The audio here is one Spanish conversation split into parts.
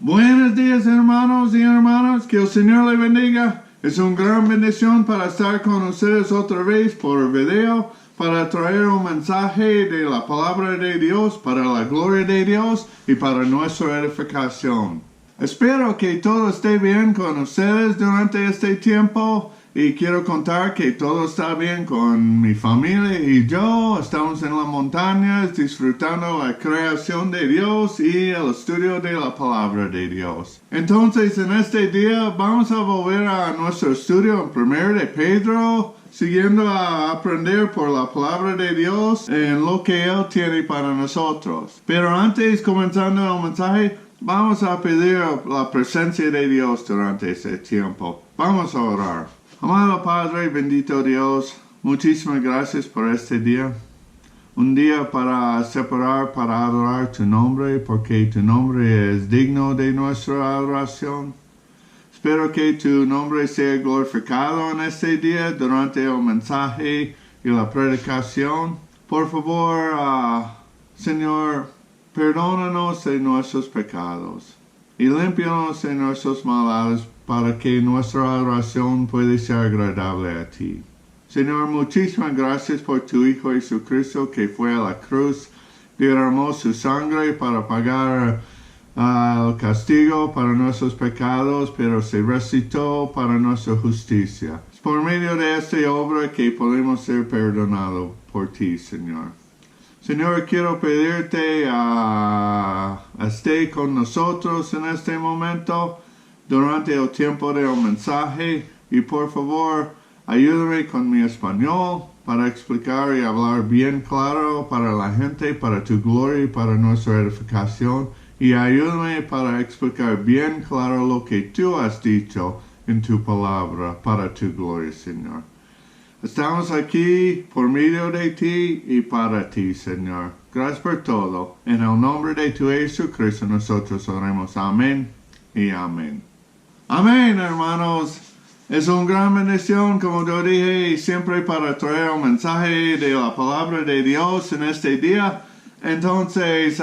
Buenos días, hermanos y hermanas, que el Señor le bendiga. Es una gran bendición para estar con ustedes otra vez por video, para traer un mensaje de la palabra de Dios, para la gloria de Dios y para nuestra edificación. Espero que todo esté bien con ustedes durante este tiempo y quiero contar que todo está bien con mi familia y yo. Estamos en las montañas disfrutando la creación de Dios y el estudio de la palabra de Dios. Entonces, en este día vamos a volver a nuestro estudio en 1 de Pedro, siguiendo a aprender por la palabra de Dios en lo que Él tiene para nosotros. Pero antes, comenzando el mensaje, vamos a pedir la presencia de Dios durante este tiempo. Vamos a orar. Amado Padre, bendito Dios, muchísimas gracias por este día. Un día para separar, para adorar tu nombre, porque tu nombre es digno de nuestra adoración. Espero que tu nombre sea glorificado en este día durante el mensaje y la predicación. Por favor, Señor, perdónanos de nuestros pecados y límpianos de nuestros maldades para que nuestra adoración pueda ser agradable a ti. Señor, muchísimas gracias por tu Hijo Jesucristo que fue a la cruz, derramó su sangre para pagar el castigo para nuestros pecados, pero se resucitó para nuestra justicia. Es por medio de esta obra que podemos ser perdonados por ti, Señor. Señor, quiero pedirte esté con nosotros en este momento durante el tiempo del mensaje y por favor ayúdame con mi español para explicar y hablar bien claro para la gente, para tu gloria y para nuestra edificación, y ayúdame para explicar bien claro lo que tú has dicho en tu palabra para tu gloria, Señor. Estamos aquí por medio de ti y para ti, Señor. Gracias por todo. En el nombre de tu Jesucristo nosotros oremos. Amén y amén. Amén, hermanos. Es una gran bendición, como yo dije, siempre para traer un mensaje de la palabra de Dios en este día. Entonces,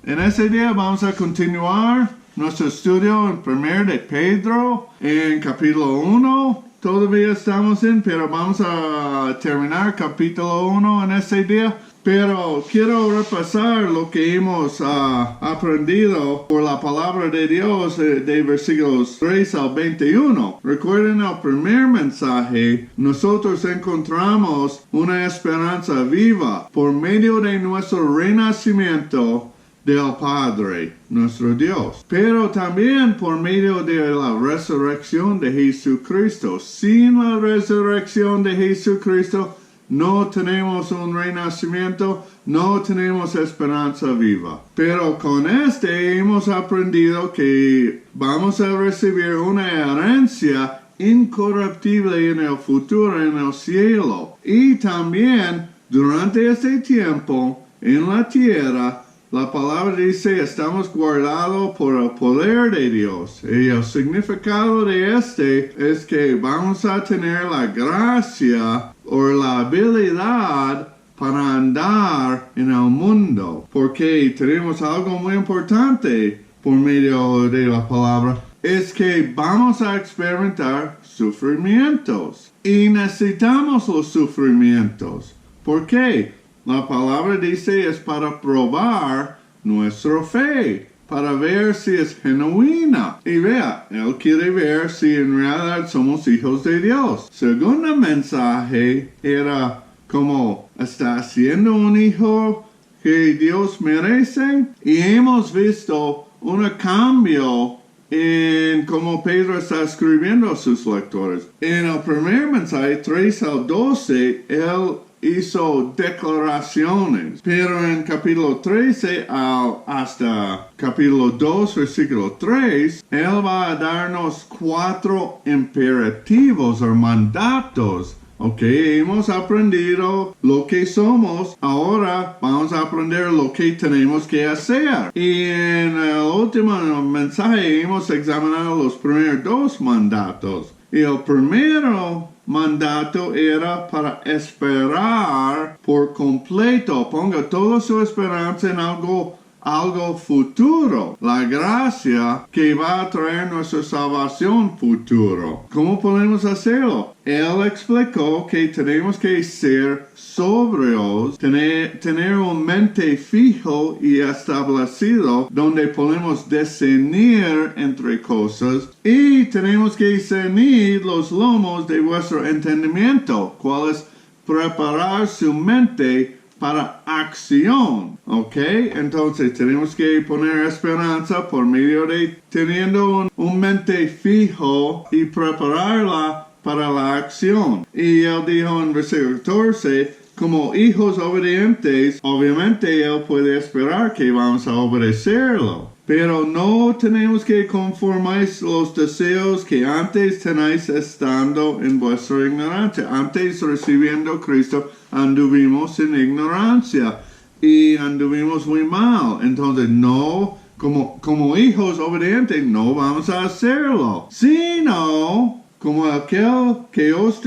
en este día vamos a continuar nuestro estudio en 1 de Pedro, en capítulo 1. Todavía estamos pero vamos a terminar capítulo 1 en este día. Pero quiero repasar lo que hemos aprendido por la palabra de Dios de versículos 3 al 21. Recuerden el primer mensaje, nosotros encontramos una esperanza viva por medio de nuestro renacimiento del Padre, nuestro Dios, pero también por medio de la resurrección de Jesucristo. Sin la resurrección de Jesucristo, no tenemos un renacimiento, no tenemos esperanza viva. Pero con hemos aprendido que vamos a recibir una herencia incorruptible en el futuro, en el cielo. Y también, durante este tiempo, en la tierra, la palabra dice, estamos guardados por el poder de Dios. Y el significado de es que vamos a tener la gracia o la habilidad para andar en el mundo. Porque tenemos algo muy importante por medio de la palabra. Es que vamos a experimentar sufrimientos. Y necesitamos los sufrimientos. ¿Por qué? La palabra dice es para probar nuestra fe, para ver si es genuina. Y vea, Él quiere ver si en realidad somos hijos de Dios. Segundo mensaje era como está siendo un hijo que Dios merece. Y hemos visto un cambio en cómo Pedro está escribiendo a sus lectores. En el primer mensaje, 3 al 12, él hizo declaraciones, pero en capítulo 13 hasta capítulo 2, versículo 3, él va a darnos 4 imperativos o mandatos. Ok, hemos aprendido lo que somos, ahora vamos a aprender lo que tenemos que hacer. Y en el último mensaje hemos examinado los primeros 2 mandatos. Y el primero mandato era para esperar por completo. Ponga toda su esperanza en algo algo futuro, la gracia que va a traer nuestra salvación futuro. ¿Cómo podemos hacerlo? Él explicó que tenemos que ser sobrios, tener un mente fijo y establecido donde podemos discernir entre cosas y tenemos que ceñir los lomos de vuestro entendimiento, cuál es preparar su mente para acción, ¿ok? Entonces tenemos que poner esperanza por medio de teniendo un mente fijo y prepararla para la acción. Y él dijo en versículo 14, como hijos obedientes, obviamente él puede esperar que vamos a obedecerlo. Pero no tenemos que conformar los deseos que antes tenéis estando en vuestra ignorancia. Antes recibiendo a Cristo anduvimos en ignorancia y anduvimos muy mal. Entonces no, como hijos obedientes, no vamos a hacerlo. Sino, como aquel que os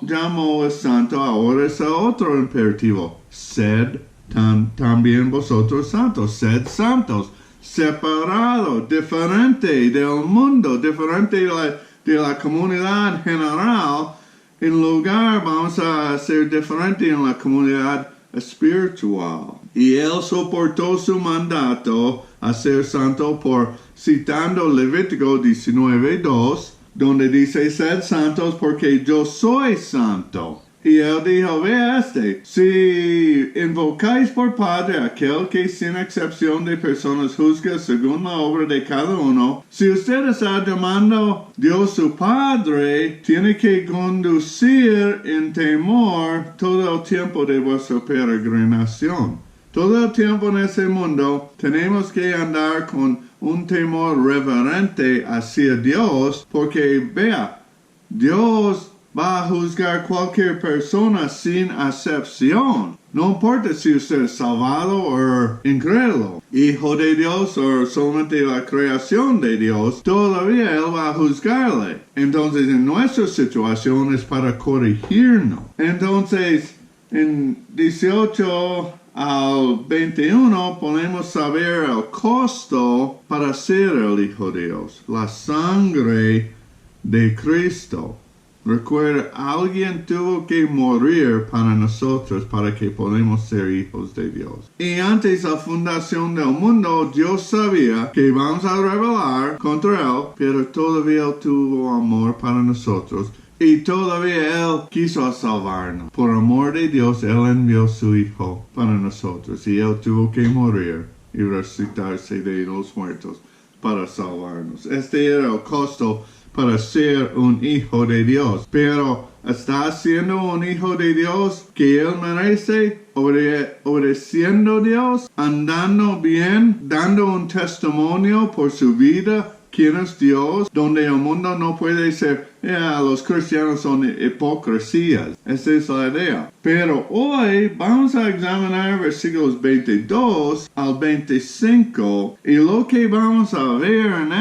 llamó es santo, ahora es otro imperativo. Sed también vosotros santos, sed santos. Separado, diferente del mundo, diferente de la comunidad general, en lugar vamos a ser diferente en la comunidad espiritual. Y él soportó su mandato a ser santo por citando Levítico 19:2, donde dice, sed santos porque yo soy santo. Y él dijo, ve si invocáis por Padre aquel que sin excepción de personas juzga según la obra de cada uno, si usted está llamando Dios su Padre, tiene que conducir en temor todo el tiempo de vuestra peregrinación. Todo el tiempo en ese mundo tenemos que andar con un temor reverente hacia Dios, porque vea, Dios va a juzgar cualquier persona sin excepción. No importa si usted es salvado o incrédulo, hijo de Dios o solamente la creación de Dios, todavía Él va a juzgarle. Entonces, en nuestra situación es para corregirnos. Entonces, en 18 al 21 podemos saber el costo para ser el Hijo de Dios, la sangre de Cristo. Recuerda, alguien tuvo que morir para nosotros para que podamos ser hijos de Dios. Y antes de la fundación del mundo, Dios sabía que vamos a rebelar contra Él, pero todavía Él tuvo amor para nosotros. Y todavía Él quiso salvarnos. Por amor de Dios, Él envió a su Hijo para nosotros. Y Él tuvo que morir y resucitarse de los muertos para salvarnos. Este era el costo para ser un hijo de Dios. Pero está siendo un hijo de Dios que Él merece, obedeciendo a Dios, andando bien, dando un testimonio por su vida. ¿Quién es Dios? Donde el mundo no puede ser, los cristianos son hipocresías. Esa es la idea. Pero hoy vamos a examinar versículos 22 al 25. Y lo que vamos a ver en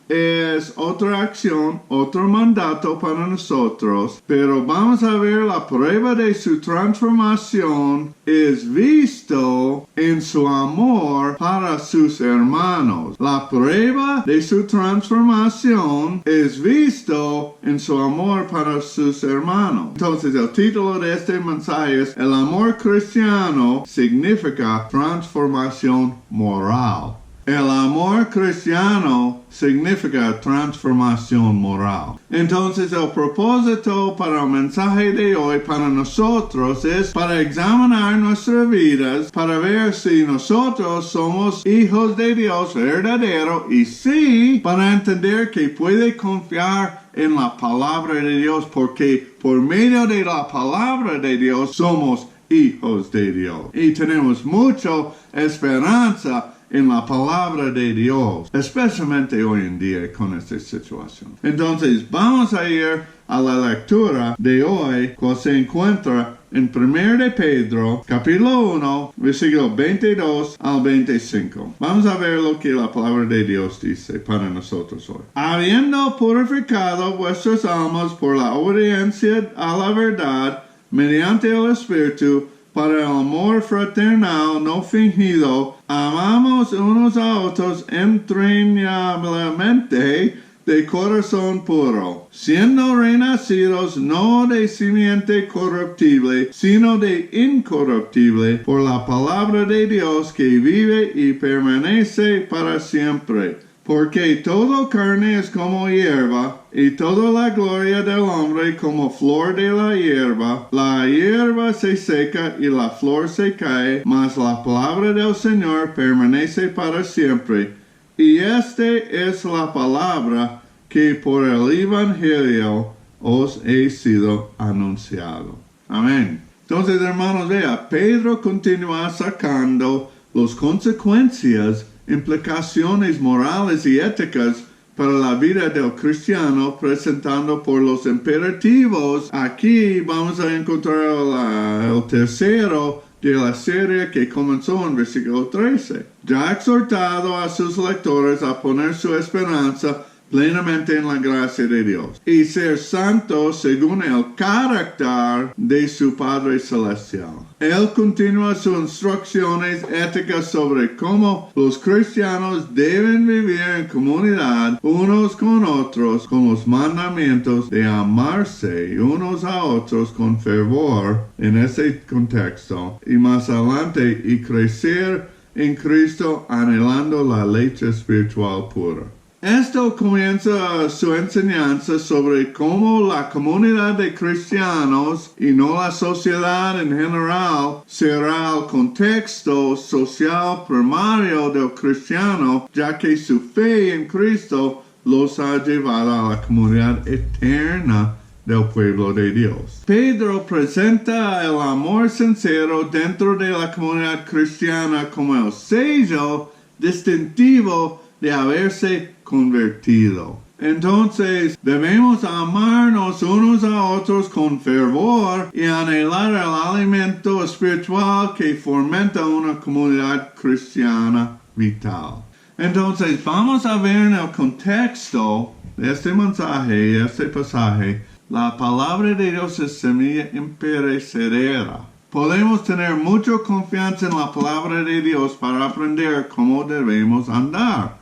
es otra acción, otro mandato para nosotros. Pero vamos a ver la prueba de su transformación es visto en su amor para sus hermanos. La prueba de su transformación es visto en su amor para sus hermanos. Entonces el título de este mensaje es El amor cristiano significa transformación moral. El amor cristiano significa transformación moral. Entonces el propósito para el mensaje de hoy para nosotros es para examinar nuestras vidas, para ver si nosotros somos hijos de Dios verdadero y sí, para entender que puede confiar en la palabra de Dios, porque por medio de la palabra de Dios somos hijos de Dios y tenemos mucha esperanza en la palabra de Dios, especialmente hoy en día con esta situación. Entonces, vamos a ir a la lectura de hoy, cual se encuentra en 1 de Pedro, capítulo 1, versículo 22 al 25. Vamos a ver lo que la palabra de Dios dice para nosotros hoy. Habiendo purificado vuestras almas por la obediencia a la verdad, mediante el Espíritu, para el amor fraternal no fingido, amamos unos a otros entrañablemente de corazón puro, siendo renacidos no de simiente corruptible, sino de incorruptible, por la palabra de Dios que vive y permanece para siempre. Porque todo carne es como hierba, y toda la gloria del hombre como flor de la hierba. La hierba se seca y la flor se cae, mas la palabra del Señor permanece para siempre. Y esta es la palabra que por el Evangelio os he sido anunciado. Amén. Entonces, hermanos, vea, Pedro continúa sacando las consecuencias, implicaciones morales y éticas para la vida del cristiano, presentando por los imperativos. Aquí vamos a encontrar el tercero de la serie que comenzó en versículo 13. Ya ha exhortado a sus lectores a poner su esperanza plenamente en la gracia de Dios y ser santos según el carácter de su Padre Celestial. Él continúa sus instrucciones éticas sobre cómo los cristianos deben vivir en comunidad unos con otros, con los mandamientos de amarse unos a otros con fervor en ese contexto, y más adelante y crecer en Cristo anhelando la leche espiritual pura. Esto comienza su enseñanza sobre cómo la comunidad de cristianos y no la sociedad en general será el contexto social primario del cristiano, ya que su fe en Cristo los ha llevado a la comunidad eterna del pueblo de Dios. Pedro presenta el amor sincero dentro de la comunidad cristiana como el sello distintivo de haberse convertido. Entonces, debemos amarnos unos a otros con fervor y anhelar el alimento espiritual que fomenta una comunidad cristiana vital. Entonces, vamos a ver en el contexto de este mensaje, este pasaje, la palabra de Dios es semilla imperecedera. Podemos tener mucha confianza en la palabra de Dios para aprender cómo debemos andar.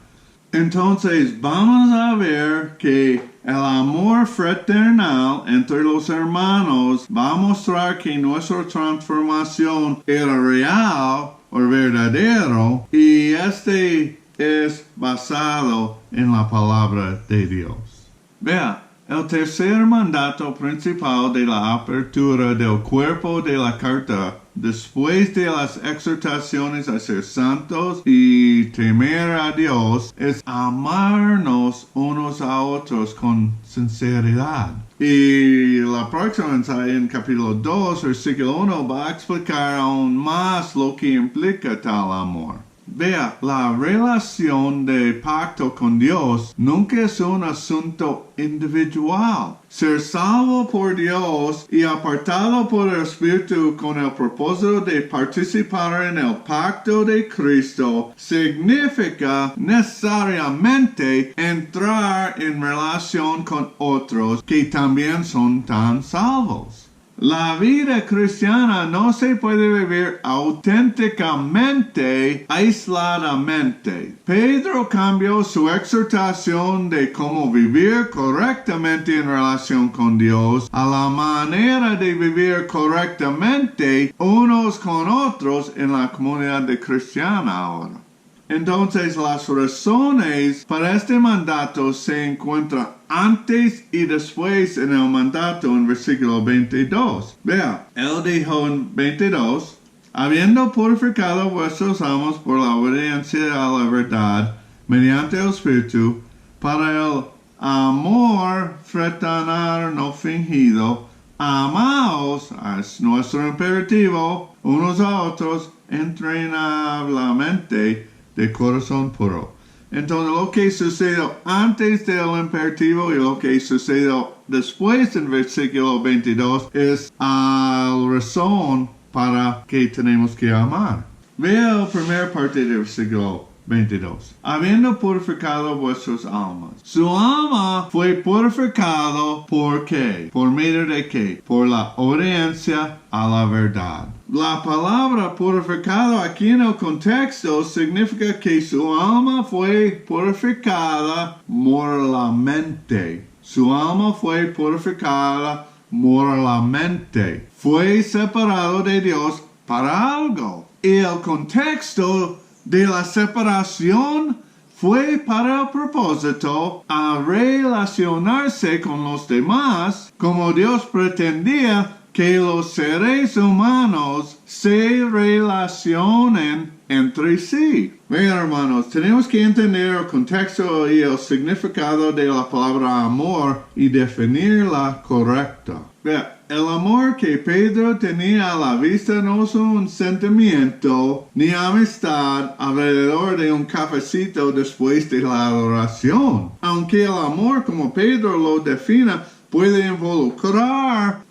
Entonces, vamos a ver que el amor fraternal entre los hermanos va a mostrar que nuestra transformación era real o verdadero, y este es basado en la palabra de Dios. Vea, el tercer mandato principal de la apertura del cuerpo de la carta, después de las exhortaciones a ser santos y temer a Dios, es amarnos unos a otros con sinceridad. Y la próxima mensaje en capítulo 2, versículo 1, va a explicar aún más lo que implica tal amor. Vea, la relación de pacto con Dios nunca es un asunto individual. Ser salvo por Dios y apartado por el Espíritu con el propósito de participar en el pacto de Cristo significa necesariamente entrar en relación con otros que también son tan salvos. La vida cristiana no se puede vivir auténticamente, aisladamente. Pedro cambió su exhortación de cómo vivir correctamente en relación con Dios a la manera de vivir correctamente unos con otros en la comunidad de cristiana ahora. Entonces, las razones para este mandato se encuentran antes y después en el mandato en versículo 22. Vea, él dijo en 22, habiendo purificado vuestros amos por la obediencia a la verdad, mediante el Espíritu, para el amor fraternal no fingido, amaos, es nuestro imperativo, unos a otros, entrañablemente, de corazón puro. Entonces, lo que sucedió antes del imperativo y lo que sucedió después en versículo 22 es la razón para que tenemos que amar. Vea la primera parte del versículo 22. Habiendo purificado vuestras almas. Su alma fue purificado ¿por qué? ¿Por medio de qué? Por la obediencia a la verdad. La palabra purificado aquí en el contexto significa que su alma fue purificada moralmente. Su alma fue purificada moralmente. Fue separado de Dios para algo. Y el contexto de la separación fue para el propósito a relacionarse con los demás como Dios pretendía que los seres humanos se relacionen entre sí. Bien, hermanos, tenemos que entender el contexto y el significado de la palabra amor y definirla correcta. Bien, el amor que Pedro tenía a la vista no es un sentimiento ni amistad alrededor de un cafecito después de la adoración. Aunque el amor, como Pedro lo define, puede involucrar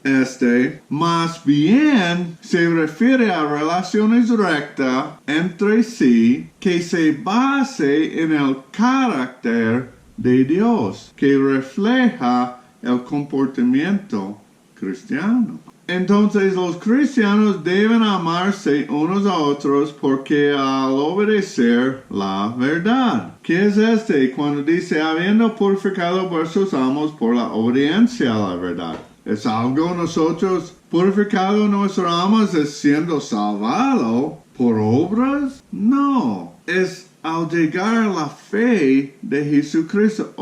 más bien se refiere a relaciones rectas entre sí que se base en el carácter de Dios, que refleja el comportamiento cristiano. Entonces los cristianos deben amarse unos a otros porque al obedecer la verdad. ¿Qué es cuando dice habiendo purificado vuestros almas por la obediencia a la verdad? ¿Es algo nosotros purificado nuestras almas es siendo salvado por obras? No, es al llegar a la fe de Jesucristo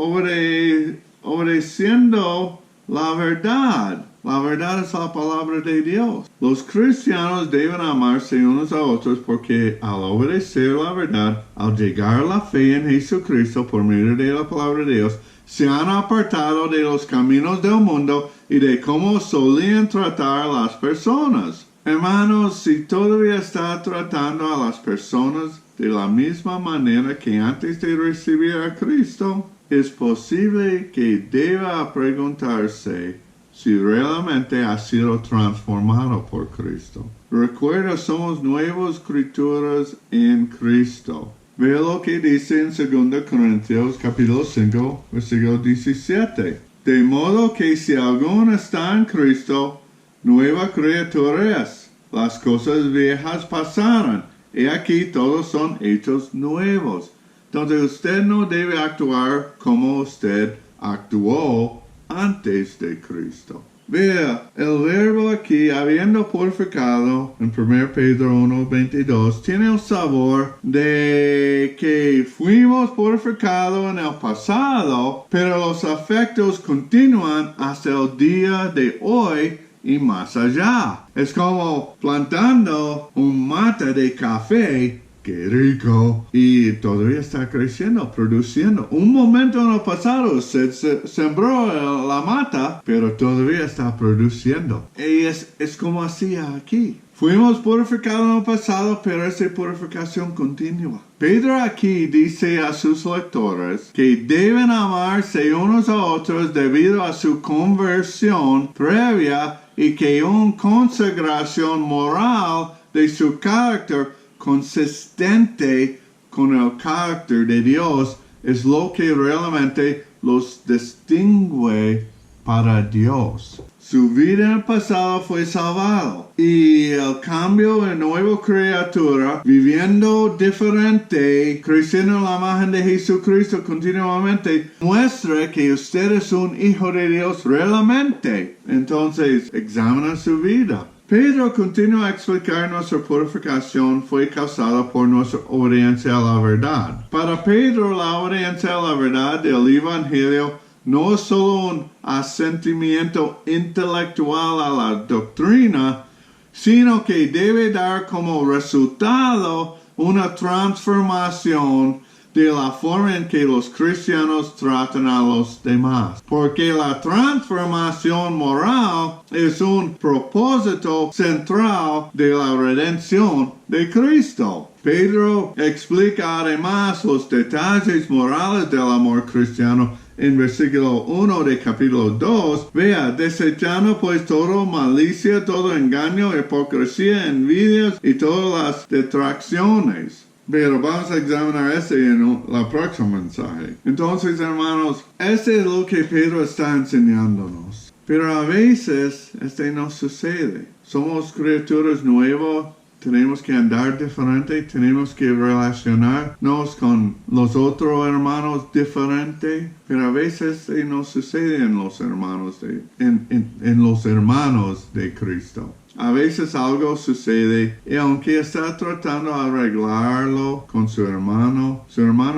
obedeciendo la verdad. La verdad es la palabra de Dios. Los cristianos deben amarse unos a otros porque al obedecer la verdad, al llegar a la fe en Jesucristo por medio de la palabra de Dios, se han apartado de los caminos del mundo y de cómo solían tratar a las personas. Hermanos, si todavía está tratando a las personas de la misma manera que antes de recibir a Cristo, es posible que deba preguntarse si realmente ha sido transformado por Cristo. Recuerda, somos nuevas criaturas en Cristo. Ve lo que dice en 2 Corintios capítulo 5, versículo 17. De modo que si alguno está en Cristo, nueva criatura es. Las cosas viejas pasaron, y aquí todos son hechos nuevos. Entonces usted no debe actuar como usted actuó antes de Cristo. Vea, el verbo aquí, habiendo purificado, en 1 Pedro 1:22, tiene el sabor de que fuimos purificados en el pasado, pero los afectos continúan hasta el día de hoy y más allá. Es como plantando un mata de café. ¡Qué rico! Y todavía está creciendo, produciendo. Un momento en el pasado se sembró la mata, pero todavía está produciendo. Y es como así aquí. Fuimos purificados en el pasado, pero esa purificación continúa. Pedro aquí dice a sus lectores que deben amarse unos a otros debido a su conversión previa y que una consagración moral de su carácter consistente con el carácter de Dios es lo que realmente los distingue para Dios. Su vida en el pasado fue salvado y el cambio en nueva criatura, viviendo diferente, creciendo en la imagen de Jesucristo continuamente, muestra que usted es un hijo de Dios realmente. Entonces, examina su vida. Pedro continúa a explicar nuestra purificación fue causada por nuestra obediencia a la verdad. Para Pedro, la obediencia a la verdad del Evangelio no es solo un asentimiento intelectual a la doctrina, sino que debe dar como resultado una transformación de la forma en que los cristianos tratan a los demás. Porque la transformación moral es un propósito central de la redención de Cristo. Pedro explica además los detalles morales del amor cristiano en versículo 1 de capítulo 2. Vea, desechando pues toda malicia, todo engaño, hipocresía, envidias y todas las detracciones. Pero vamos a examinar en la próxima mensaje. Entonces, hermanos, este es lo que Pedro está enseñándonos. Pero a veces, no sucede. Somos criaturas nuevas. Tenemos que andar diferente, tenemos que relacionarnos con los otros hermanos diferente, pero a veces no sucede en los hermanos en los hermanos de Cristo. A veces algo sucede y aunque está tratando de arreglarlo con su hermano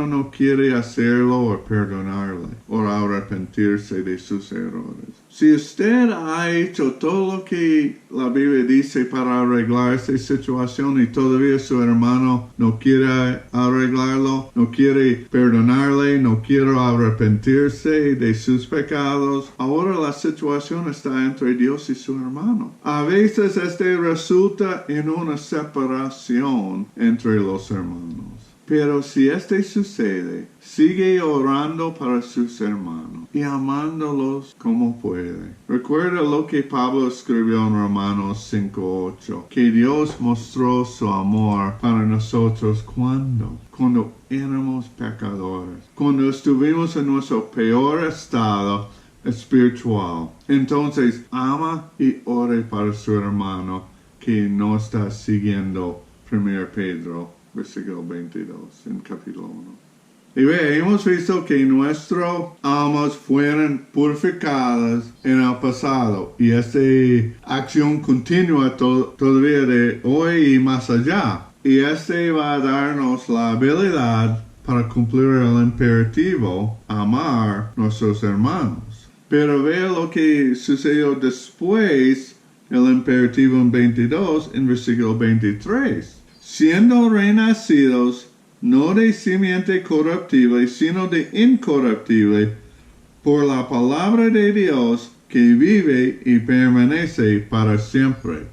no quiere hacerlo o perdonarle o arrepentirse de sus errores. Si usted ha hecho todo lo que la Biblia dice para arreglar esta situación y todavía su hermano no quiere arreglarlo, no quiere perdonarle, no quiere arrepentirse de sus pecados, ahora la situación está entre Dios y su hermano. A veces resulta en una separación entre los hermanos. Pero si sucede, sigue orando para sus hermanos y amándolos como puede. Recuerda lo que Pablo escribió en Romanos 5:8, que Dios mostró su amor para nosotros cuando éramos pecadores, cuando estuvimos en nuestro peor estado espiritual. Entonces, ama y ore para su hermano que no está siguiendo 1 Pedro. Versículo 22, en capítulo 1. Y hemos visto que nuestras almas fueron purificadas en el pasado. Y esta acción continúa todavía de hoy y más allá. Y va a darnos la habilidad para cumplir el imperativo, amar a nuestros hermanos. Pero vea lo que sucedió después, el imperativo en 22, en versículo 23. Siendo renacidos, no de simiente corruptible, sino de incorruptible, por la palabra de Dios que vive y permanece para siempre.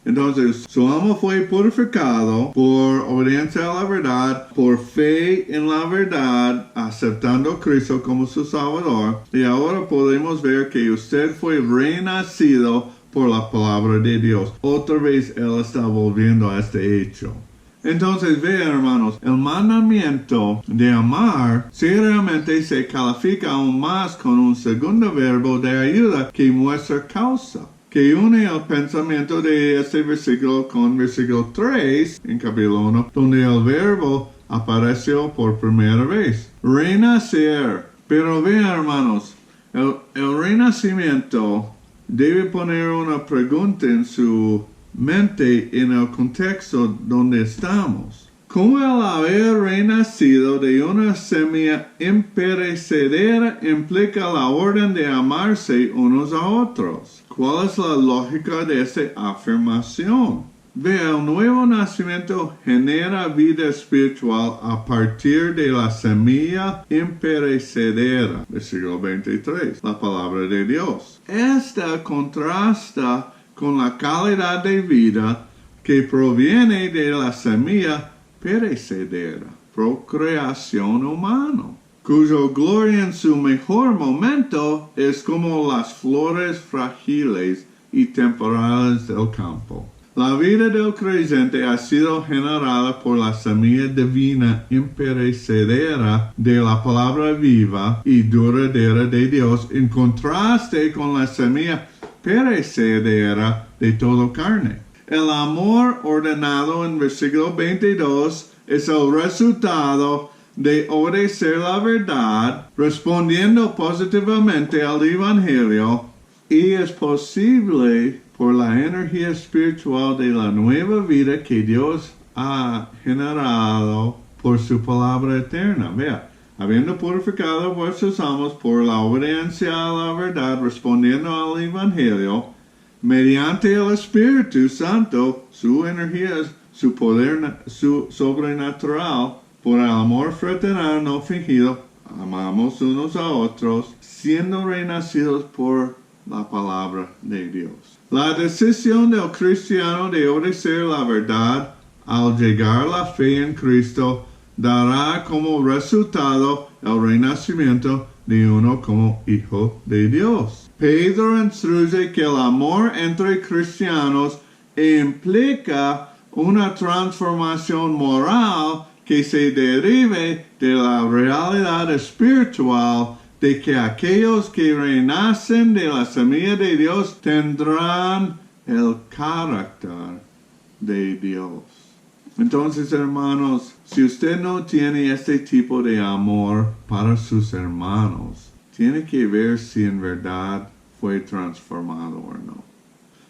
Entonces, su alma fue purificado por obediencia a la verdad, por fe en la verdad, aceptando a Cristo como su Salvador. Y ahora podemos ver que usted fue renacido por la palabra de Dios. Otra vez Él está volviendo a este hecho. Entonces, vean hermanos, el mandamiento de amar seriamente se califica aún más con un segundo verbo de ayuda que muestra causa, que une el pensamiento de este versículo con versículo 3 en capítulo 1, donde el verbo apareció por primera vez. Renacer. Pero vean hermanos, el renacimiento debe poner una pregunta en su mente en el contexto donde estamos. ¿Cómo el haber renacido de una semilla imperecedera implica la orden de amarse unos a otros? ¿Cuál es la lógica de esta afirmación? Vea, el nuevo nacimiento genera vida espiritual a partir de la semilla imperecedera. Versículo 23, la palabra de Dios. Esta contrasta con la calidad de vida que proviene de la semilla perecedera, procreación humana, cuyo gloria en su mejor momento es como las flores frágiles y temporales del campo. La vida del creyente ha sido generada por la semilla divina imperecedera de la palabra viva y duradera de Dios, en contraste con la semilla perecedera de toda carne. El amor ordenado en versículo 22 es el resultado de obedecer la verdad, respondiendo positivamente al Evangelio, y es posible por la energía espiritual de la nueva vida que Dios ha generado por su palabra eterna. Vea, habiendo purificado vuestras almas por la obediencia a la verdad, respondiendo al Evangelio, mediante el Espíritu Santo, su energía, su poder su sobrenatural, por el amor fraternal no fingido, amamos unos a otros, siendo renacidos por la palabra de Dios. La decisión del cristiano de obedecer la verdad al llegar a la fe en Cristo dará como resultado el renacimiento de uno como hijo de Dios. Pedro instruye que el amor entre cristianos implica una transformación moral que se derive de la realidad espiritual de que aquellos que renacen de la semilla de Dios tendrán el carácter de Dios. Entonces, hermanos, si usted no tiene este tipo de amor para sus hermanos, tiene que ver si en verdad fue transformado o no.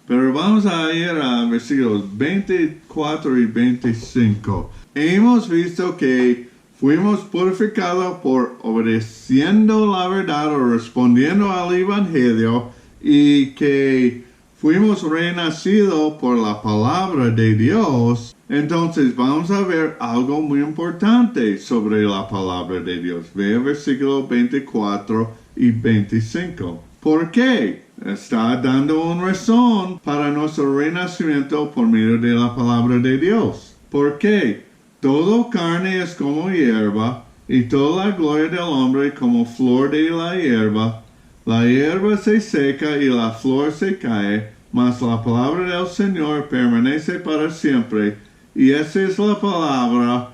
Pero vamos a ir a versículos 24 y 25. Hemos visto que fuimos purificados por obedeciendo la verdad o respondiendo al Evangelio y que fuimos renacidos por la palabra de Dios. Entonces vamos a ver algo muy importante sobre la palabra de Dios. Ve el versículo 24 y 25. ¿Por qué? Está dando una razón para nuestro renacimiento por medio de la palabra de Dios. ¿Por qué? Todo carne es como hierba, y toda la gloria del hombre como flor de la hierba. La hierba se seca y la flor se cae, mas la palabra del Señor permanece para siempre. Y esa es la palabra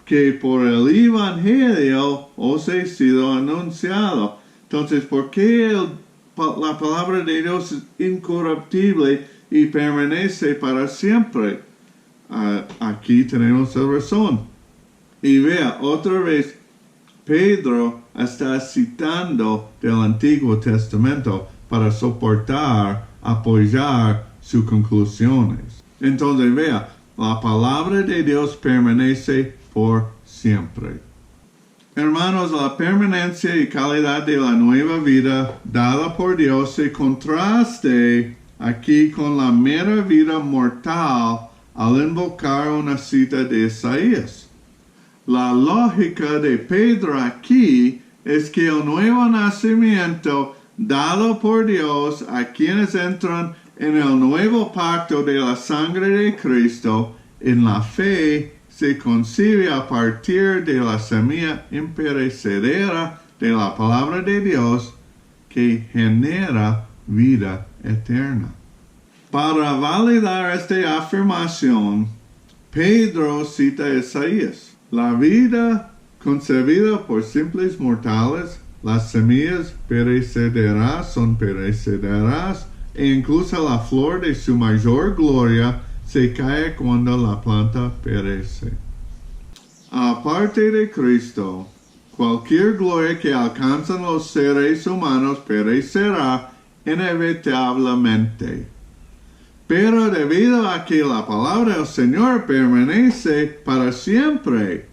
que por el Evangelio os he sido anunciado. Entonces, ¿por qué la palabra de Dios es incorruptible y permanece para siempre? Aquí tenemos la razón. Y vea, otra vez, Pedro está citando del Antiguo Testamento para soportar, apoyar sus conclusiones. Entonces, vea, la palabra de Dios permanece por siempre. Hermanos, la permanencia y calidad de la nueva vida dada por Dios se contraste aquí con la mera vida mortal al invocar una cita de Isaías. La lógica de Pedro aquí es que el nuevo nacimiento dado por Dios a quienes entran en el nuevo pacto de la sangre de Cristo en la fe se concibe a partir de la semilla imperecedera de la palabra de Dios que genera vida eterna. Para validar esta afirmación, Pedro cita Isaías. La vida concebida por simples mortales, las semillas son perecederas, e incluso la flor de su mayor gloria se cae cuando la planta perece. Aparte de Cristo, cualquier gloria que alcanzan los seres humanos perecerá inevitablemente. Pero debido a que la palabra del Señor permanece para siempre,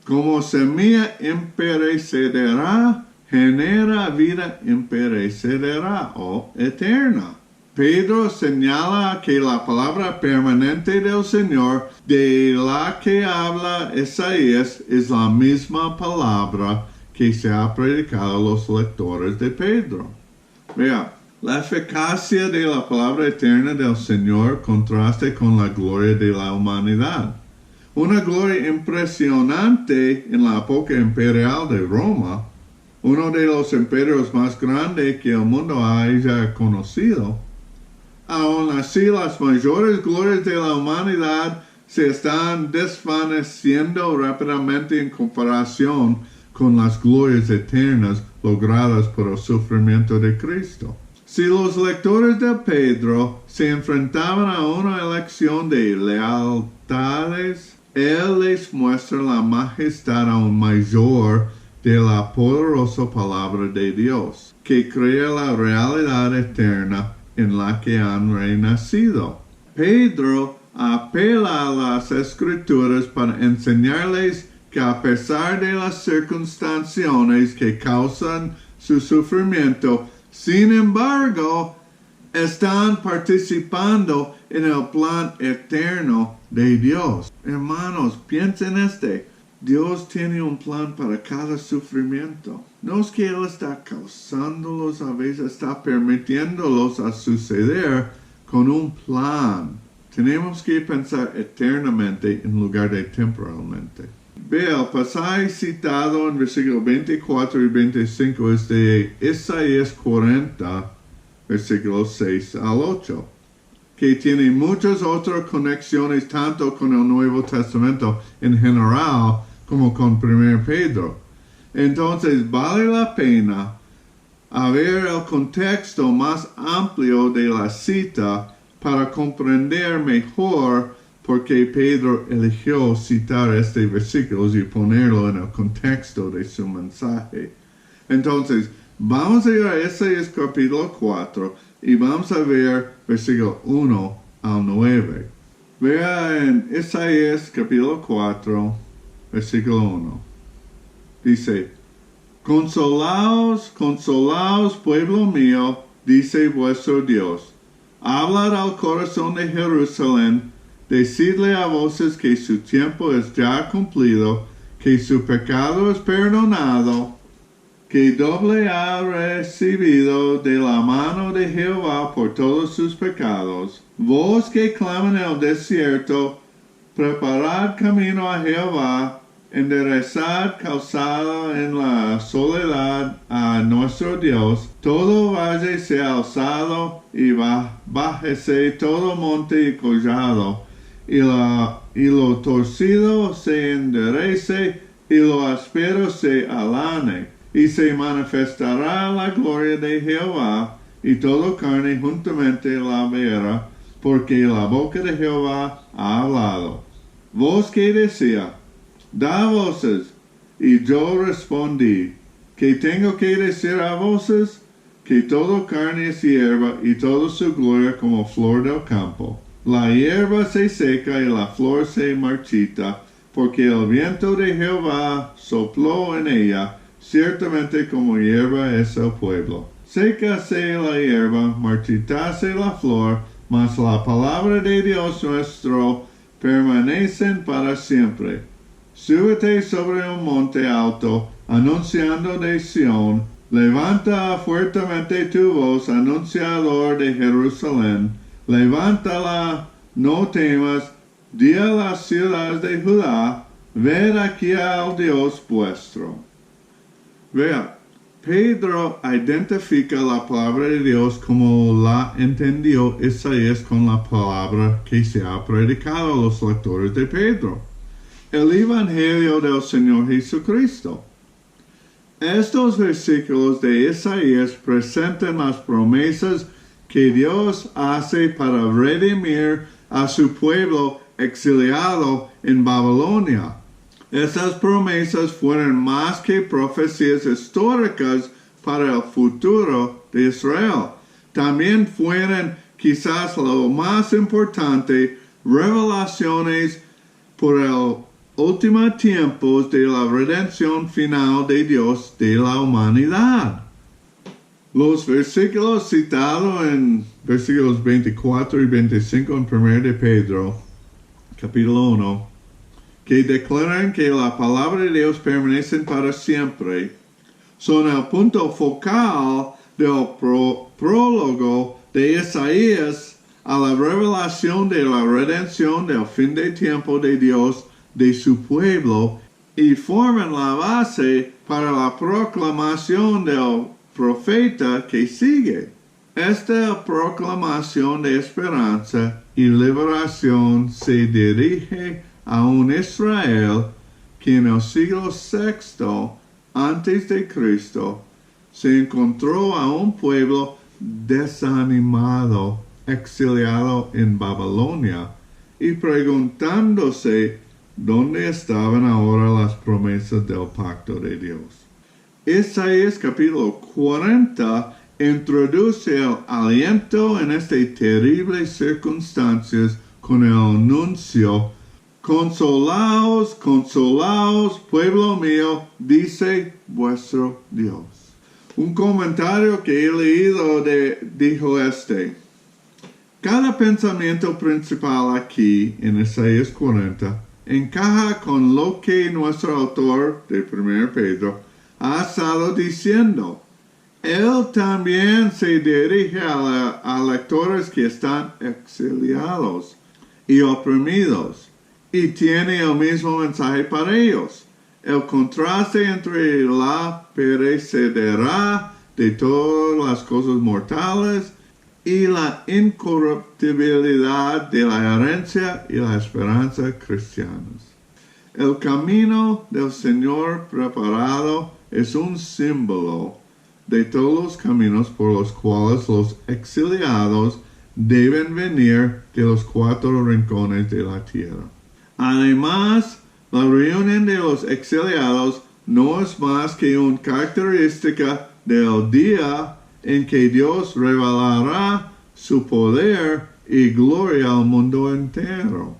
como semilla imperecedera, genera vida imperecedera o eterna. Pedro señala que la palabra permanente del Señor de la que habla Isaías es la misma palabra que se ha predicado a los lectores de Pedro. Vea, la eficacia de la palabra eterna del Señor contrasta con la gloria de la humanidad. Una gloria impresionante en la época imperial de Roma, uno de los imperios más grandes que el mundo haya conocido. Aún así, las mayores glorias de la humanidad se están desvaneciendo rápidamente en comparación con las glorias eternas logradas por el sufrimiento de Cristo. Si los lectores de Pedro se enfrentaban a una elección de lealtades, él les muestra la majestad aún mayor de la poderosa palabra de Dios, que crea la realidad eterna en la que han renacido. Pedro apela a las Escrituras para enseñarles que a pesar de las circunstancias que causan su sufrimiento, sin embargo, están participando en el plan eterno de Dios. Hermanos, piensen Dios tiene un plan para cada sufrimiento. No es que Él está causándolos, a veces está permitiéndolos a suceder con un plan. Tenemos que pensar eternamente en lugar de temporalmente. Ve, el pasaje citado en versículos 24 y 25 es de Isaías 40, versículos 6 al 8, que tiene muchas otras conexiones tanto con el Nuevo Testamento en general como con 1 Pedro. Entonces vale la pena ver el contexto más amplio de la cita para comprender mejor por qué Pedro eligió citar este versículo y ponerlo en el contexto de su mensaje. Entonces, vamos a ir a Isaías capítulo 4 y vamos a ver versículo 1 al 9. Vea en Isaías capítulo 4, versículo 1. Dice: Consolaos, consolaos, pueblo mío, dice vuestro Dios. Hablad al corazón de Jerusalén, decidle a voces que su tiempo es ya cumplido, que su pecado es perdonado, que doble ha recibido de la mano de Jehová por todos sus pecados. Vos que claman en el desierto, preparad camino a Jehová, enderezad calzada en la soledad a nuestro Dios. Todo valle sea alzado y bájese todo monte y collado, y lo torcido se enderece y lo áspero se alane. Y se manifestará la gloria de Jehová, y toda carne juntamente la verá, porque la boca de Jehová ha hablado. Voz que decía: da voces, y yo respondí: ¿qué tengo que decir a voces? Que toda carne es hierba, y toda su gloria como flor del campo. La hierba se seca y la flor se marchita, porque el viento de Jehová sopló en ella. Ciertamente como hierba es el pueblo. Sécase la hierba, marchitase la flor, mas la palabra de Dios nuestro permanecen para siempre. Súbete sobre un monte alto, anunciando de Sión. Levanta fuertemente tu voz, anunciador de Jerusalén. Levántala, no temas. Di a las ciudades de Judá: ved aquí al Dios vuestro. Vea, Pedro identifica la palabra de Dios como la entendió Isaías con la palabra que se ha predicado a los lectores de Pedro, el Evangelio del Señor Jesucristo. Estos versículos de Isaías presentan las promesas que Dios hace para redimir a su pueblo exiliado en Babilonia. Estas promesas fueron más que profecías históricas para el futuro de Israel. También fueron, quizás lo más importante, revelaciones por el último tiempo de la redención final de Dios de la humanidad. Los versículos citados en versículos 24 y 25 en 1 de Pedro, capítulo 1, que declaran que la palabra de Dios permanece para siempre, son el punto focal del prólogo de Isaías a la revelación de la redención del fin de tiempo de Dios de su pueblo y forman la base para la proclamación del profeta que sigue. Esta proclamación de esperanza y liberación se dirige a un Israel que en el siglo VI antes de Cristo se encontró a un pueblo desanimado, exiliado en Babilonia, y preguntándose dónde estaban ahora las promesas del pacto de Dios. Isaías capítulo 40 introduce el aliento en estas terribles circunstancias con el anuncio: consolaos, consolaos, pueblo mío, dice vuestro Dios. Un comentario que he leído dijo cada pensamiento principal aquí en Isaías 40 encaja con lo que nuestro autor de 1 Pedro ha estado diciendo. Él también se dirige a lectores que están exiliados y oprimidos, y tiene el mismo mensaje para ellos. El contraste entre la perecedera de todas las cosas mortales y la incorruptibilidad de la herencia y la esperanza cristianas. El camino del Señor preparado es un símbolo de todos los caminos por los cuales los exiliados deben venir de los 4 rincones de la tierra. Además, la reunión de los exiliados no es más que una característica del día en que Dios revelará su poder y gloria al mundo entero.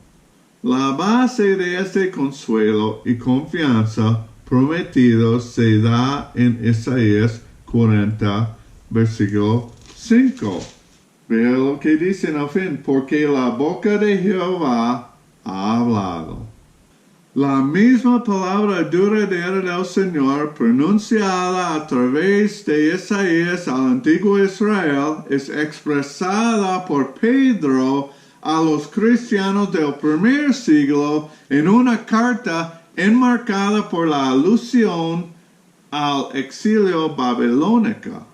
La base de este consuelo y confianza prometidos se da en Isaías 40, versículo 5. Vea lo que dice en el fin, porque la boca de Jehová ha hablado. La misma palabra duradera del Señor pronunciada a través de Isaías al antiguo Israel es expresada por Pedro a los cristianos del primer siglo en una carta enmarcada por la alusión al exilio babilónico.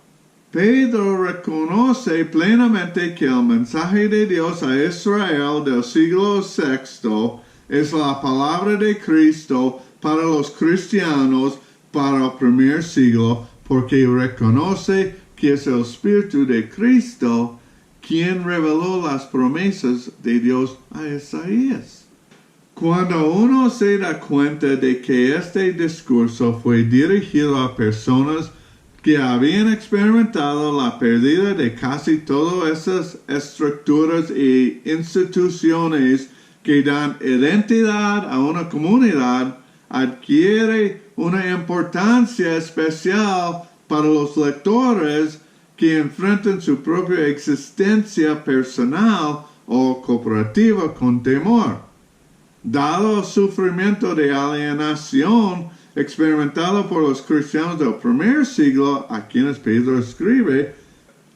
Pedro reconoce plenamente que el mensaje de Dios a Israel del siglo VI es la palabra de Cristo para los cristianos para el primer siglo, porque reconoce que es el Espíritu de Cristo quien reveló las promesas de Dios a Isaías. Cuando uno se da cuenta de que este discurso fue dirigido a personas que habían experimentado la pérdida de casi todas esas estructuras e instituciones que dan identidad a una comunidad, adquiere una importancia especial para los lectores que enfrentan su propia existencia personal o cooperativa con temor. Dado el sufrimiento de alienación experimentado por los cristianos del primer siglo, a quienes Pedro escribe,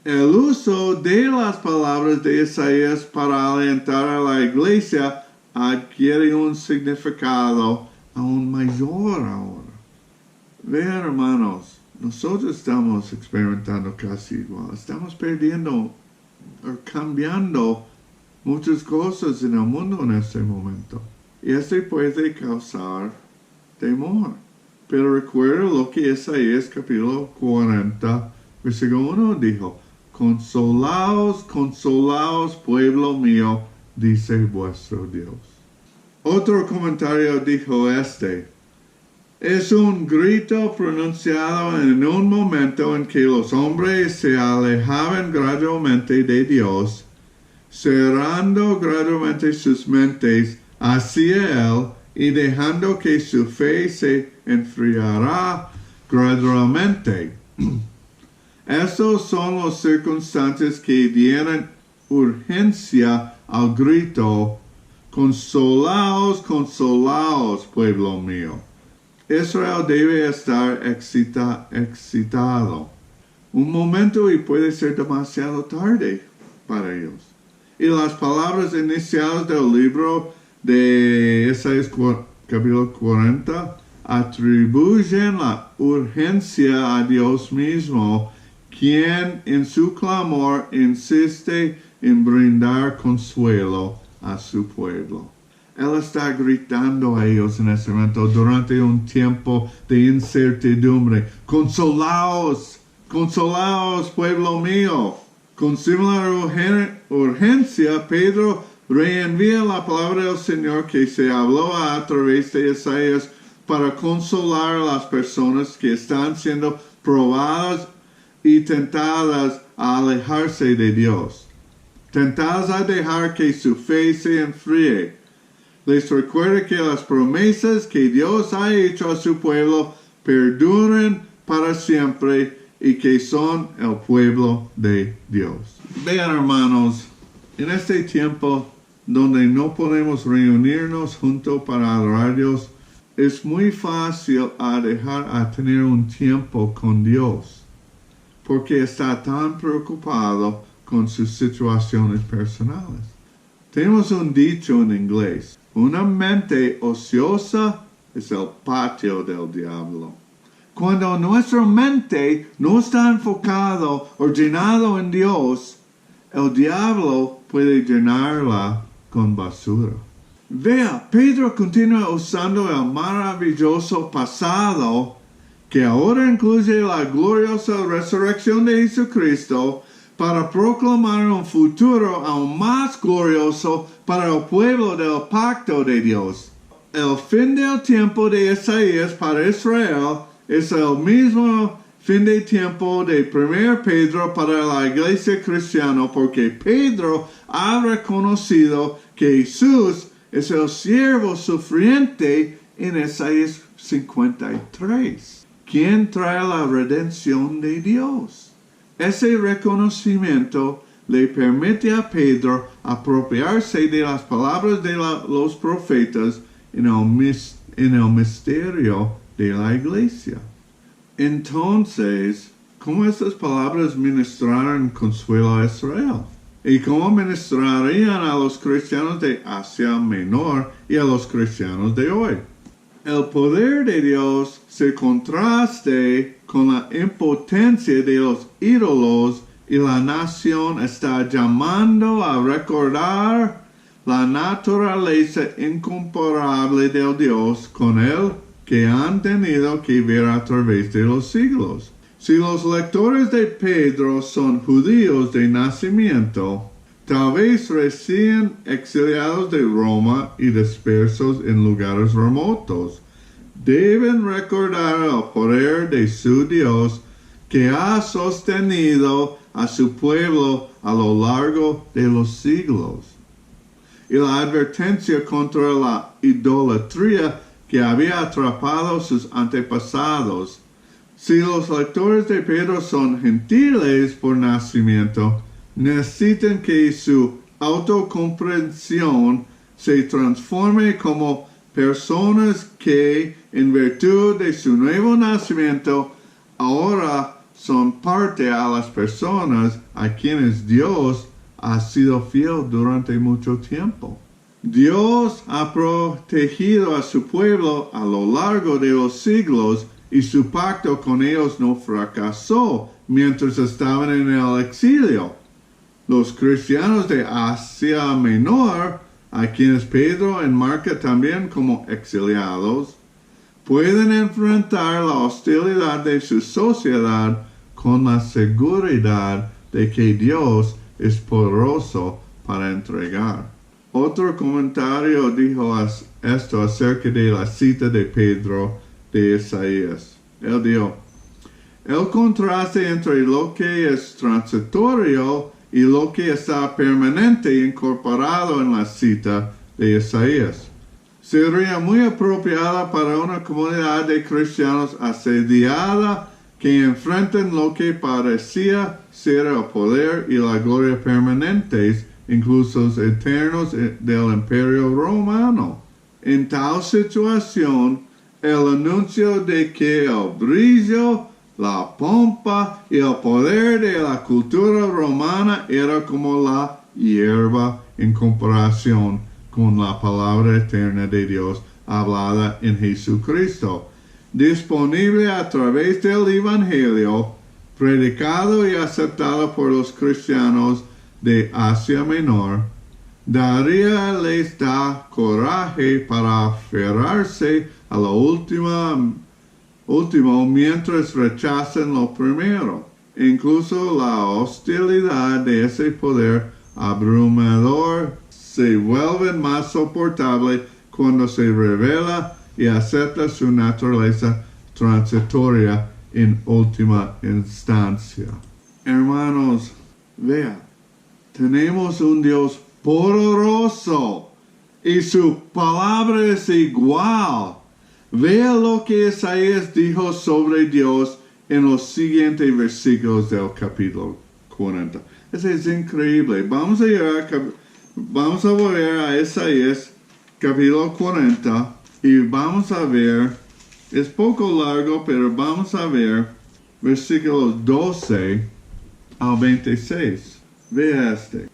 el uso de las palabras de Isaías para alentar a la iglesia adquiere un significado aún mayor ahora. Vean, hermanos, nosotros estamos experimentando casi igual. Estamos perdiendo o cambiando muchas cosas en el mundo en este momento. Y esto puede causar temor. Pero recuerda lo que Isaías capítulo 40, versículo 1 dijo. Consolaos, consolaos, pueblo mío, dice vuestro Dios. Otro comentario dijo es un grito pronunciado en un momento en que los hombres se alejaban gradualmente de Dios, cerrando gradualmente sus mentes hacia Él y dejando que su fe se enfriará gradualmente. Estos son los circunstancias que dieron urgencia al grito, consolaos, consolaos, pueblo mío. Israel debe estar excitado. Un momento y puede ser demasiado tarde para ellos. Y las palabras iniciales del libro de Isaías capítulo 40 atribuyen la urgencia a Dios mismo, quien en su clamor insiste en brindar consuelo a su pueblo. Él está gritando a ellos en este momento durante un tiempo de incertidumbre. Consolaos, consolaos, pueblo mío. Con similar urgencia, Pedro reenvía la palabra del Señor que se habló a través de Isaías para consolar a las personas que están siendo probadas y tentadas a alejarse de Dios. Tentadas a dejar que su fe se enfríe. Les recuerda que las promesas que Dios ha hecho a su pueblo perduran para siempre y que son el pueblo de Dios. Vean, hermanos, en este tiempo donde no podemos reunirnos juntos para adorar a Dios, es muy fácil dejar a tener un tiempo con Dios, porque está tan preocupado con sus situaciones personales. Tenemos un dicho en inglés: una mente ociosa es el patio del diablo. Cuando nuestra mente no está enfocado o llenado en Dios, el diablo puede llenarla con basura. Vea, Pedro continúa usando el maravilloso pasado que ahora incluye la gloriosa resurrección de Jesucristo para proclamar un futuro aún más glorioso para el pueblo del pacto de Dios. El fin del tiempo de Isaías para Israel es el mismo fin de tiempo de 1 Pedro para la iglesia cristiana, porque Pedro ha reconocido que Jesús es el siervo sufriente en Isaías 53, quien trae la redención de Dios. Ese reconocimiento le permite a Pedro apropiarse de las palabras de los profetas en el misterio de la iglesia. Entonces, ¿cómo estas palabras ministraron consuelo a Israel? ¿Y cómo ministrarían a los cristianos de Asia Menor y a los cristianos de hoy? El poder de Dios se contraste con la impotencia de los ídolos y la nación está llamando a recordar la naturaleza incomparable del Dios con él que han tenido que ver a través de los siglos. Si los lectores de Pedro son judíos de nacimiento, tal vez recién exiliados de Roma y dispersos en lugares remotos, deben recordar el poder de su Dios que ha sostenido a su pueblo a lo largo de los siglos, y la advertencia contra la idolatría que había atrapado sus antepasados. Si los lectores de Pedro son gentiles por nacimiento, necesitan que su autocomprensión se transforme como personas que, en virtud de su nuevo nacimiento, ahora son parte a las personas a quienes Dios ha sido fiel durante mucho tiempo. Dios ha protegido a su pueblo a lo largo de los siglos y su pacto con ellos no fracasó mientras estaban en el exilio. Los cristianos de Asia Menor, a quienes Pedro enmarca también como exiliados, pueden enfrentar la hostilidad de su sociedad con la seguridad de que Dios es poderoso para entregar. Otro comentario dijo esto acerca de la cita de Pedro de Isaías. Él dijo, el contraste entre lo que es transitorio y lo que está permanente incorporado en la cita de Isaías sería muy apropiada para una comunidad de cristianos asediada que enfrentan lo que parecía ser el poder y la gloria permanentes, incluso eternos, del Imperio Romano. En tal situación, el anuncio de que el brillo, la pompa y el poder de la cultura romana era como la hierba en comparación con la palabra eterna de Dios hablada en Jesucristo, disponible a través del Evangelio, predicado y aceptado por los cristianos de Asia Menor, les da coraje para aferrarse a lo último mientras rechazan lo primero. Incluso la hostilidad de ese poder abrumador se vuelve más soportable cuando se revela y acepta su naturaleza transitoria en última instancia. Hermanos, vea, tenemos un Dios poderoso y su palabra es igual. Vea lo que Isaías dijo sobre Dios en los siguientes versículos del capítulo 40. Eso es increíble. Vamos a volver a Isaías capítulo 40 y vamos a ver, es poco largo, pero vamos a ver versículos 12 al 26. Vea este.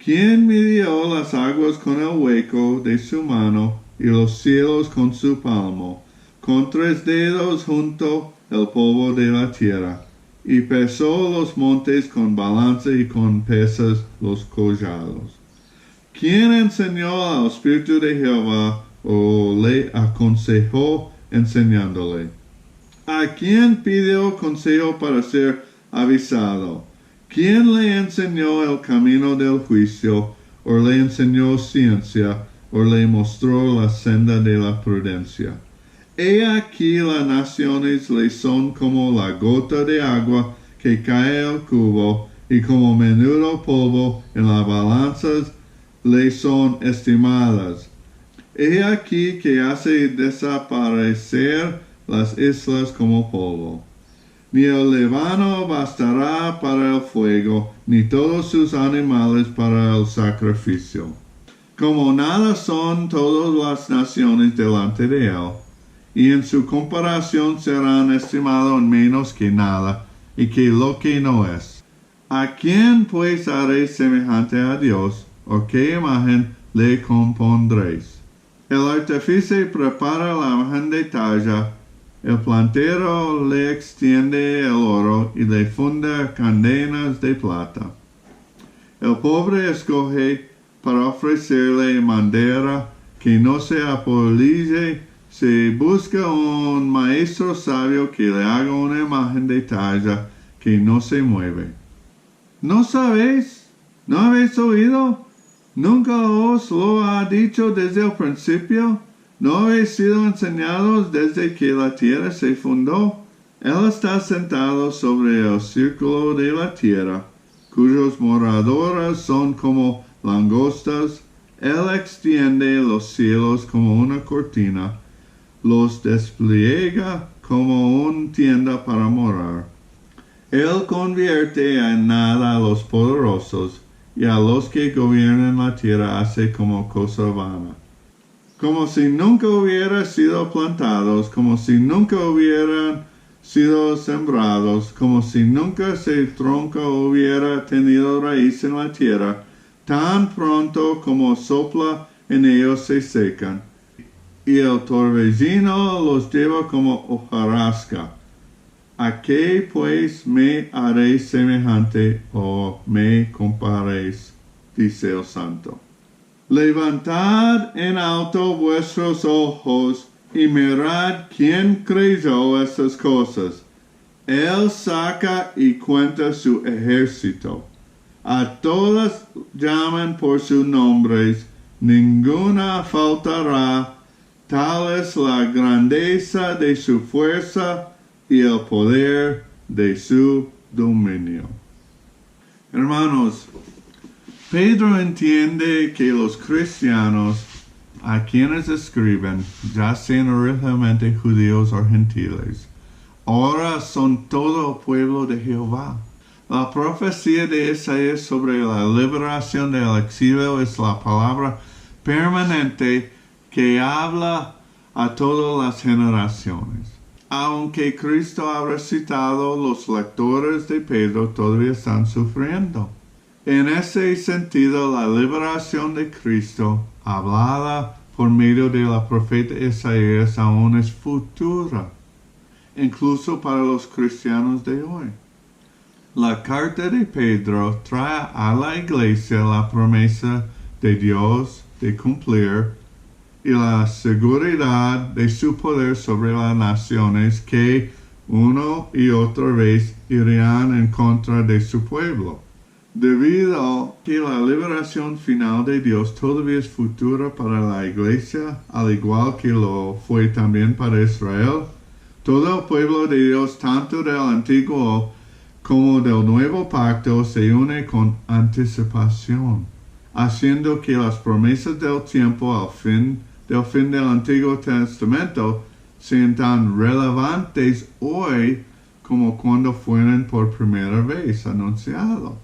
¿Quién midió las aguas con el hueco de su mano y los cielos con su palmo? Con 3 dedos junto el polvo de la tierra. y pesó los montes con balanza y con pesas los collados. ¿Quién enseñó al Espíritu de Jehová o le aconsejó enseñándole? ¿A quién pidió consejo para ser avisado? ¿Quién le enseñó el camino del juicio, o le enseñó ciencia, o le mostró la senda de la prudencia? He aquí las naciones le son como la gota de agua que cae al cubo, y como menudo polvo en las balanzas le son estimadas. He aquí que hace desaparecer las islas como polvo. Ni el Líbano bastará para el fuego, ni todos sus animales para el sacrificio. Como nada son todas las naciones delante de él, y en su comparación serán estimados en menos que nada, y que lo que no es. ¿A quién pues haré semejante a Dios, o qué imagen le compondréis? El artífice prepara la imagen de talla, el plantero le extiende el oro y le funda cadenas de plata. El pobre escoge para ofrecerle madera que no se apolille, se busca un maestro sabio que le haga una imagen de talla que no se mueve. ¿No sabéis? ¿No habéis oído? ¿Nunca os lo ha dicho desde el principio? ¿No habéis sido enseñados desde que la tierra se fundó? Él está sentado sobre el círculo de la tierra, cuyos moradores son como langostas. Él extiende los cielos como una cortina, los despliega como una tienda para morar. Él convierte en nada a los poderosos, y a los que gobiernan la tierra hace como cosa vana. Como si nunca hubieran sido plantados, como si nunca hubieran sido sembrados, como si nunca ese tronco hubiera tenido raíz en la tierra, tan pronto como sopla en ellos se secan, y el torbellino los lleva como hojarasca. ¿A qué pues me haréis semejante o me comparéis? Dice el Santo. Levantad en alto vuestros ojos y mirad quién creyó estas cosas. Él saca y cuenta su ejército. A todas llaman por sus nombres, ninguna faltará. Tal es la grandeza de su fuerza y el poder de su dominio. Hermanos, Pedro entiende que los cristianos a quienes escriben, ya sean originalmente judíos o gentiles, ahora son todo el pueblo de Jehová. La profecía de Isaías sobre la liberación del exilio es la palabra permanente que habla a todas las generaciones. Aunque Cristo ha resucitado, los lectores de Pedro todavía están sufriendo. En ese sentido, la liberación de Cristo, hablada por medio de la profeta Isaías, aún es futura, incluso para los cristianos de hoy. La carta de Pedro trae a la iglesia la promesa de Dios de cumplir y la seguridad de su poder sobre las naciones que uno y otra vez irían en contra de su pueblo. Debido a que la liberación final de Dios todavía es futura para la iglesia, al igual que lo fue también para Israel, todo el pueblo de Dios, tanto del antiguo como del nuevo pacto, se une con anticipación, haciendo que las promesas del tiempo al fin del Antiguo Testamento sean tan relevantes hoy como cuando fueron por primera vez anunciados.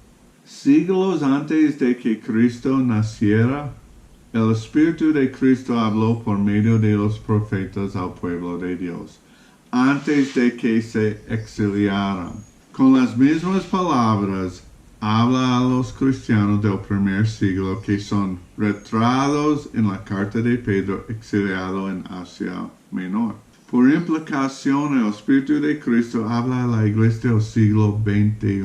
Siglos antes de que Cristo naciera, el Espíritu de Cristo habló por medio de los profetas al pueblo de Dios, antes de que se exiliaran. Con las mismas palabras, habla a los cristianos del primer siglo que son retratados en la carta de Pedro exiliado en Asia Menor. Por implicación, el Espíritu de Cristo habla a la iglesia del siglo XXI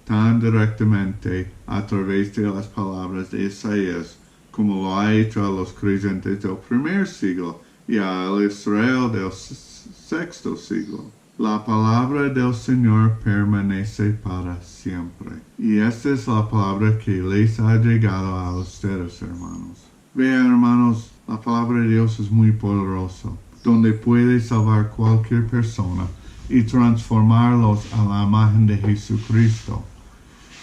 tan directamente a través de las palabras de Isaías, como lo ha hecho a los creyentes del primer siglo y al Israel del sexto siglo. La palabra del Señor permanece para siempre. Y esta es la palabra que les ha llegado a ustedes, hermanos. Vean, hermanos, la palabra de Dios es muy poderosa, donde puede salvar cualquier persona y transformarlos a la imagen de Jesucristo.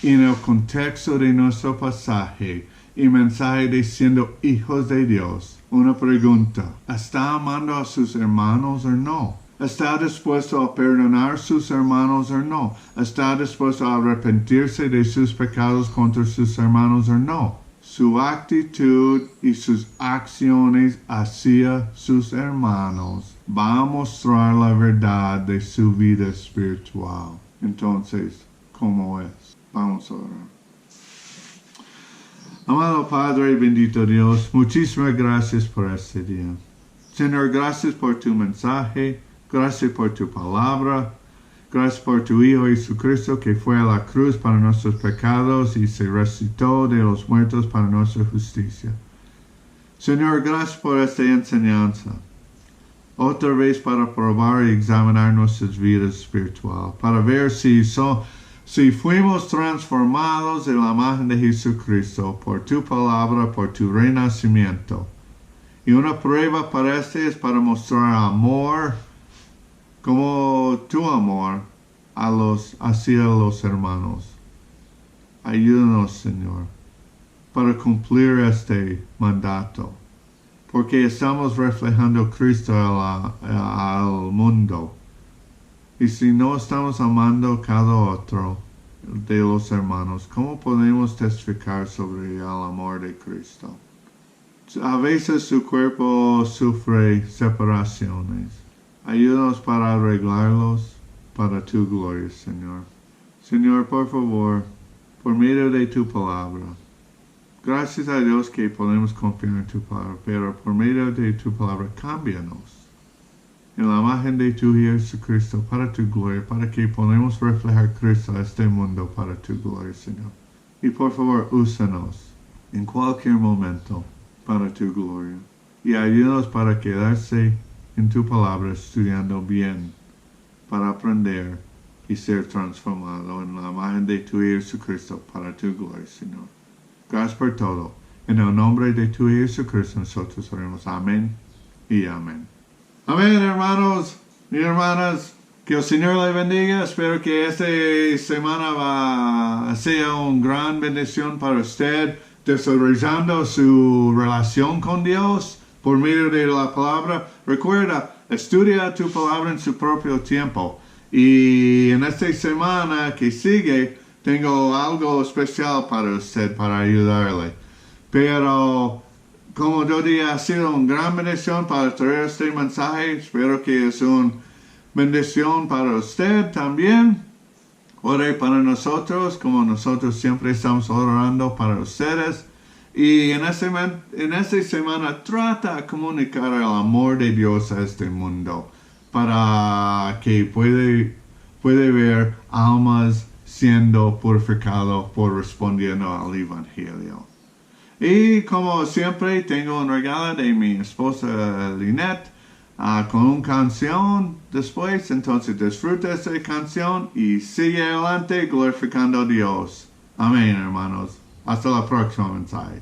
En el contexto de nuestro pasaje y mensaje de siendo hijos de Dios, una pregunta: ¿está amando a sus hermanos o no? ¿Está dispuesto a perdonar a sus hermanos o no? ¿Está dispuesto a arrepentirse de sus pecados contra sus hermanos o no? Su actitud y sus acciones hacia sus hermanos va a mostrar la verdad de su vida espiritual. Entonces, ¿cómo es? Vamos a orar. Amado Padre, bendito Dios, muchísimas gracias por este día. Señor, gracias por tu mensaje, gracias por tu palabra, gracias por tu Hijo Jesucristo que fue a la cruz para nuestros pecados y se resucitó de los muertos para nuestra justicia. Señor, gracias por esta enseñanza. Otra vez para probar y examinar nuestras vidas espirituales, para ver si fuimos transformados en la imagen de Jesucristo por tu palabra, por tu renacimiento. Y una prueba para este es para mostrar amor, como tu amor hacia los hermanos. Ayúdanos, Señor, para cumplir este mandato, porque estamos reflejando a Cristo al mundo. Y si no estamos amando cada otro de los hermanos, ¿cómo podemos testificar sobre el amor de Cristo? A veces su cuerpo sufre separaciones. Ayúdanos para arreglarlos para tu gloria, Señor. Señor, por favor, por medio de tu palabra, gracias a Dios que podemos confiar en tu palabra, pero por medio de tu palabra, cámbianos en la imagen de tu Hijo Jesucristo para tu gloria, para que podamos reflejar Cristo a este mundo para tu gloria, Señor. Y por favor, úsanos en cualquier momento para tu gloria. Y ayúdanos para quedarse en tu palabra estudiando bien, para aprender y ser transformado en la imagen de tu Hijo Jesucristo para tu gloria, Señor. Gracias por todo. En el nombre de tu Hijo Jesucristo nosotros oramos. Amén y amén. Amén, hermanos y hermanas. Que el Señor le bendiga. Espero que esta semana sea una gran bendición para usted, desarrollando su relación con Dios por medio de la palabra. Recuerda, estudia tu palabra en su propio tiempo. Y en esta semana que sigue, tengo algo especial para usted, para ayudarle. Pero, como yo dije, ha sido una gran bendición para traer este mensaje. Espero que es una bendición para usted también. Ore para nosotros, como nosotros siempre estamos orando para ustedes. Y en esta semana trata de comunicar el amor de Dios a este mundo, para que puede ver almas siendo purificadas por respondiendo al Evangelio. Y como siempre, tengo un regalo de mi esposa Lynette con una canción después. Entonces disfruta esta canción y sigue adelante glorificando a Dios. Amén, hermanos. Hasta la próxima mensaje.